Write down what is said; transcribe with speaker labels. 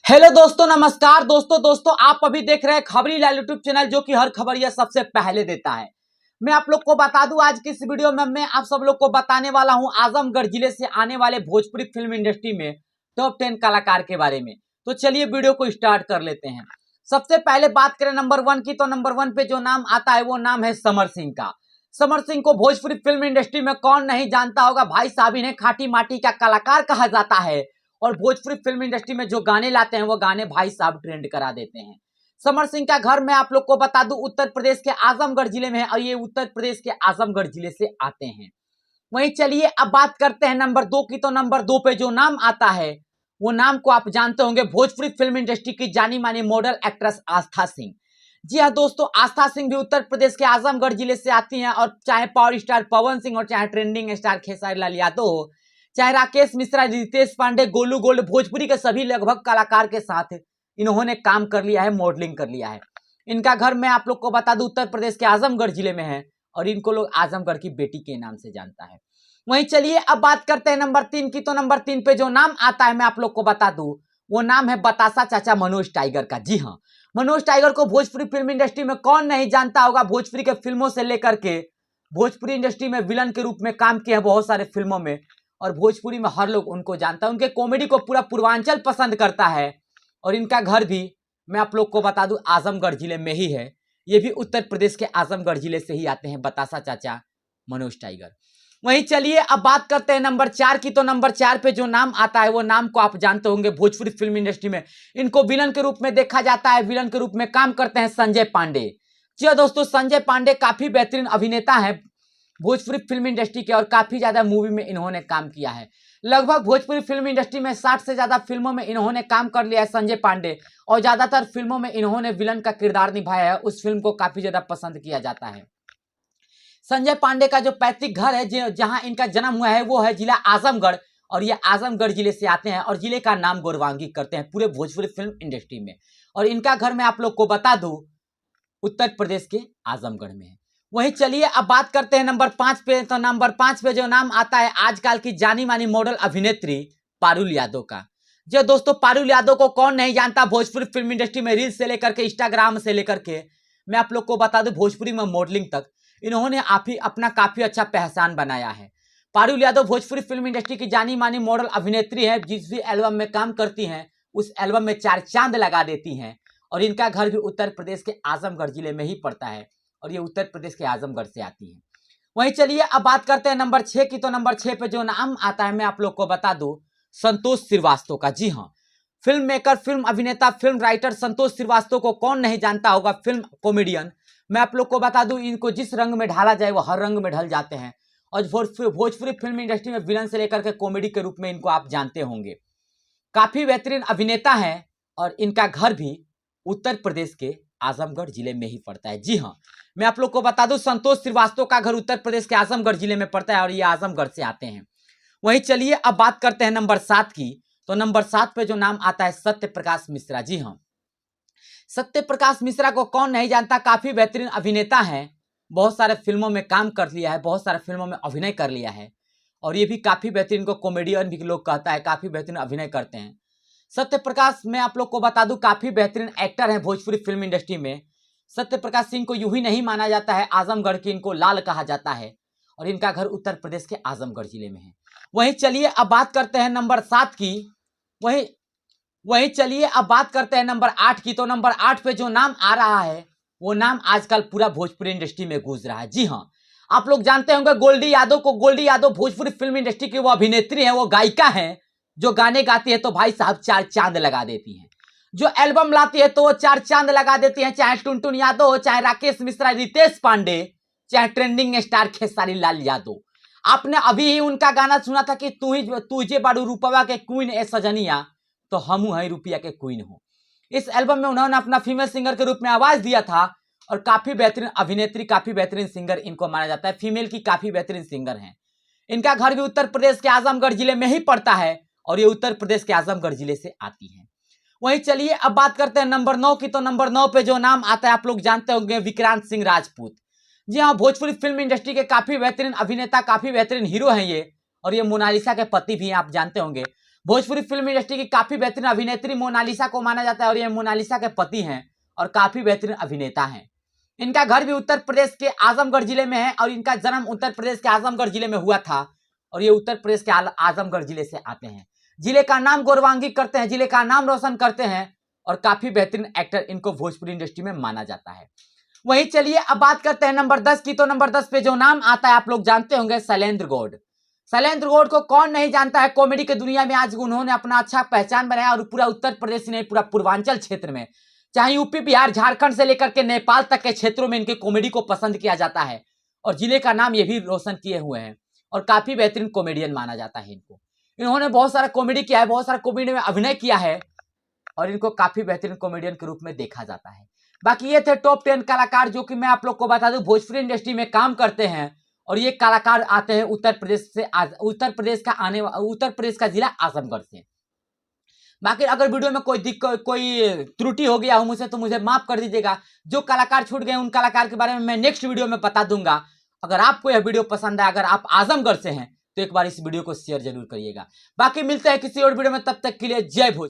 Speaker 1: Hello दोस्तों, नमस्कार दोस्तों आप अभी देख रहे हैं खबरी लाल यूट्यूब चैनल, जो कि हर खबर यह सबसे पहले देता है। मैं आप लोग को बता दूं, आज की इस वीडियो में मैं आप सब लोग को बताने वाला हूं आजमगढ़ जिले से आने वाले भोजपुरी फिल्म इंडस्ट्री में टॉप 10 कलाकार के बारे में। तो चलिए वीडियो को स्टार्ट कर लेते हैं। सबसे पहले बात करें नंबर 1 की, तो नंबर 1 पे जो नाम आता है वो नाम है समर सिंह का। समर सिंह को भोजपुरी फिल्म इंडस्ट्री में कौन नहीं जानता होगा। भाई साहब इन्हें खाटी माटी का कलाकार कहा जाता है और भोजपुरी फिल्म इंडस्ट्री में जो गाने लाते हैं वो गाने भाई साहब ट्रेंड करा देते हैं। समर सिंह का घर मैं आप लोग को बता दूं उत्तर प्रदेश के आजमगढ़ जिले में है और ये उत्तर प्रदेश के आजमगढ़ जिले से आते हैं। वहीं चलिए अब बात करते हैं नंबर 2 की, तो नंबर 2 पे जो नाम आता है वो नाम को आप जानते होंगे, भोजपुरी फिल्म इंडस्ट्री की जानी मानी मॉडल एक्ट्रेस आस्था सिंह। जी हाँ दोस्तों, आस्था सिंह भी उत्तर प्रदेश के आजमगढ़ जिले से आती हैं और चाहे पावर स्टार पवन सिंह और चाहे ट्रेंडिंग स्टार खेसारी लाल यादव हो, चाहे राकेश मिश्रा, रितेश पांडे, गोलू गोल्ड, भोजपुरी के सभी लगभग कलाकार के साथ इन्होंने काम कर लिया है, मॉडलिंग कर लिया है। इनका घर मैं आप लोग को बता दूं उत्तर प्रदेश के आजमगढ़ जिले में है और इनको लोग आजमगढ़ की बेटी के नाम से जानता है। वहीं चलिए अब बात करते हैं नंबर 3 की, तो नंबर 3 पे जो नाम आता है मैं आप लोग को बता दूं वो नाम है बतासा चाचा मनोज टाइगर का। जी हाँ, मनोज टाइगर को भोजपुरी फिल्म इंडस्ट्री में कौन नहीं जानता होगा। भोजपुरी के फिल्मों से लेकर के भोजपुरी इंडस्ट्री में विलन के रूप में काम किए हैं बहुत सारे फिल्मों में और भोजपुरी में हर लोग उनको जानता है। उनके कॉमेडी को पूरा पूर्वांचल पसंद करता है और इनका घर भी मैं आप लोग को बता दूं आजमगढ़ जिले में ही है। ये भी उत्तर प्रदेश के आजमगढ़ जिले से ही आते हैं बतासा चाचा मनोज टाइगर। वहीं चलिए अब बात करते हैं नंबर 4 की, तो नंबर 4 पे जो नाम आता है वो नाम को आप जानते होंगे। भोजपुरी फिल्म इंडस्ट्री में इनको विलन के रूप में देखा जाता है, विलन के रूप में काम करते हैं संजय पांडे। जी हाँ दोस्तों, संजय पांडे काफी बेहतरीन अभिनेता है भोजपुरी फिल्म इंडस्ट्री के और काफी ज्यादा मूवी में इन्होंने काम किया है। लगभग भोजपुरी फिल्म इंडस्ट्री में 60 से ज्यादा फिल्मों में इन्होंने काम कर लिया है संजय पांडे और ज्यादातर फिल्मों में इन्होंने विलन का किरदार निभाया है। उस फिल्म को काफी ज्यादा पसंद किया जाता है। संजय पांडे का जो पैतृक घर है, जहां इनका जन्म हुआ है, वो है जिला आजमगढ़ और ये आजमगढ़ जिले से आते हैं और जिले का नाम गौरवांगी करते हैं पूरे भोजपुरी फिल्म इंडस्ट्री में। और इनका घर मैं आप लोग को बता दूं उत्तर प्रदेश के आजमगढ़ में है। वहीं चलिए अब बात करते हैं नंबर 5 पे, तो नंबर 5 पे जो नाम आता है आजकल की जानी मानी मॉडल अभिनेत्री पारुल यादव का। जो दोस्तों, पारुल यादव को कौन नहीं जानता। भोजपुरी फिल्म इंडस्ट्री में रील से लेकर के इंस्टाग्राम से लेकर के मैं आप लोग को बता दूं भोजपुरी में मॉडलिंग तक इन्होंने अपना काफी अच्छा पहचान बनाया है। पारुल यादव भोजपुरी फिल्म इंडस्ट्री की जानी मानी मॉडल अभिनेत्री है। जिस भी एल्बम में काम करती हैं उस एल्बम में 4 चांद लगा देती हैं और इनका घर भी उत्तर प्रदेश के आजमगढ़ जिले में ही पड़ता है और ये उत्तर प्रदेश के आजमगढ़ से आती है। वहीं चलिए अब बात करते हैं नंबर 6 की, तो नंबर 6 पे जो नाम आता है मैं आप लोग को बता दूं संतोष श्रीवास्तव का। जी हाँ, फिल्म मेकर, फिल्म अभिनेता, फिल्म राइटर संतोष श्रीवास्तव को कौन नहीं जानता होगा। फिल्म कॉमेडियन मैं आप लोग को बता दूं इनको जिस रंग में ढाला जाए वो हर रंग में ढल जाते हैं और भोजपुरी फिल्म इंडस्ट्री में विलन से लेकर के कॉमेडी के रूप में इनको आप जानते होंगे। काफी बेहतरीन अभिनेता है और इनका घर भी उत्तर प्रदेश के आजमगढ़ जिले में ही पड़ता है। जी हाँ, मैं आप लोग को बता दूं संतोष श्रीवास्तव का घर उत्तर प्रदेश के आजमगढ़ जिले में पड़ता है और ये आजमगढ़ से आते हैं। वहीं चलिए अब बात करते हैं नंबर 7 की, तो नंबर 7 पे जो नाम आता है सत्य प्रकाश मिश्रा। जी हाँ, सत्य प्रकाश मिश्रा को कौन नहीं जानता। काफी बेहतरीन अभिनेता है, बहुत सारे फिल्मों में काम कर लिया है, बहुत सारे फिल्मों में अभिनय कर लिया है और ये भी काफी बेहतरीन को कॉमेडियन भी लोग कहता है, काफी बेहतरीन अभिनय करते हैं। सत्य प्रकाश मैं आप लोग को बता दूं काफी बेहतरीन एक्टर है भोजपुरी फिल्म इंडस्ट्री में। सत्य प्रकाश सिंह को यूं ही नहीं माना जाता है, आजमगढ़ की इनको लाल कहा जाता है और इनका घर उत्तर प्रदेश के आजमगढ़ जिले में है। वहीं चलिए अब बात करते हैं नंबर 7 की। वहीं चलिए अब बात करते हैं नंबर 8 की, तो नंबर 8 पे जो नाम आ रहा है वो नाम आजकल पूरा भोजपुरी इंडस्ट्री में गूंज रहा है। जी हाँ, आप लोग जानते होंगे गोल्डी यादव को। गोल्डी यादव भोजपुरी फिल्म इंडस्ट्री की वो अभिनेत्री है, वो गायिका है जो गाने गाती है तो भाई साहब 4 चांद लगा देती हैं। जो एल्बम लाती है तो वो 4 चांद लगा देती हैं, चाहे टुनटुन यादव हो, चाहे राकेश मिश्रा, रितेश पांडे, चाहे ट्रेंडिंग स्टार खेसारी लाल यादव। आपने अभी ही उनका गाना सुना था कि तुझे बारू रूपवा के क्वीन ए सजनिया तो हमू है रुपया के क्वीन हो। इस एल्बम में उन्होंने अपना फीमेल सिंगर के रूप में आवाज दिया था और काफी बेहतरीन अभिनेत्री, काफी बेहतरीन सिंगर इनको माना जाता है। फीमेल की काफी बेहतरीन सिंगर हैं। इनका घर भी उत्तर प्रदेश के आजमगढ़ जिले में ही पड़ता है और ये उत्तर प्रदेश के आजमगढ़ जिले से आती हैं। वहीं चलिए अब बात करते हैं नंबर 9 की, तो नंबर 9 पे जो नाम आता है आप लोग जानते होंगे विक्रांत सिंह राजपूत। जी हाँ, भोजपुरी फिल्म इंडस्ट्री के काफी बेहतरीन अभिनेता, काफी बेहतरीन हीरो हैं ये और ये मोनालिसा के पति भी हैं, आप जानते होंगे। भोजपुरी फिल्म इंडस्ट्री की काफी बेहतरीन अभिनेत्री मोनालिसा को माना जाता है और ये मोनालिसा के पति हैं और काफी बेहतरीन अभिनेता हैं। इनका घर भी उत्तर प्रदेश के आजमगढ़ जिले में है और इनका जन्म उत्तर प्रदेश के आजमगढ़ जिले में हुआ था और ये उत्तर प्रदेश के आजमगढ़ जिले से आते हैं। जिले का नाम गौरवान्वित करते हैं, जिले का नाम रोशन करते हैं और काफी बेहतरीन एक्टर इनको भोजपुरी इंडस्ट्री में माना जाता है। वहीं चलिए अब बात करते हैं नंबर 10 की। तो नंबर 10 पे जो नाम आता है आप लोग जानते होंगे, शैलेंद्र गौड़। शैलेंद्र गौड़ को कौन नहीं जानता है। कॉमेडी के दुनिया में आज उन्होंने अपना अच्छा पहचान बनाया और पूरा उत्तर प्रदेश नहीं पूरा पूर्वांचल क्षेत्र में, चाहे यूपी बिहार झारखंड से लेकर के नेपाल तक के क्षेत्रों में इनके कॉमेडी को पसंद किया जाता है और जिले का नाम ये भी रोशन किए हुए हैं और काफी बेहतरीन कॉमेडियन माना जाता है इनको। इन्होंने बहुत सारा कॉमेडी किया है, बहुत सारा कॉमेडी में अभिनय किया है और इनको काफी बेहतरीन कॉमेडियन के रूप में देखा जाता है। बाकी ये थे टॉप 10 कलाकार जो कि मैं आप लोग को बता दूं भोजपुरी इंडस्ट्री में काम करते हैं और ये कलाकार आते हैं उत्तर प्रदेश का जिला आजमगढ़ से। बाकी अगर वीडियो में कोई त्रुटि हो गया हो मुझसे तो मुझे माफ कर दीजिएगा। जो कलाकार छूट गए उन कलाकार के बारे में मैं नेक्स्ट वीडियो में बता दूंगा। अगर आपको यह वीडियो पसंद है, अगर आप आजमगढ़ से हैं तो एक बार इस वीडियो को शेयर जरूर करिएगा। बाकी मिलते हैं किसी और वीडियो में, तब तक के लिए जय भोज।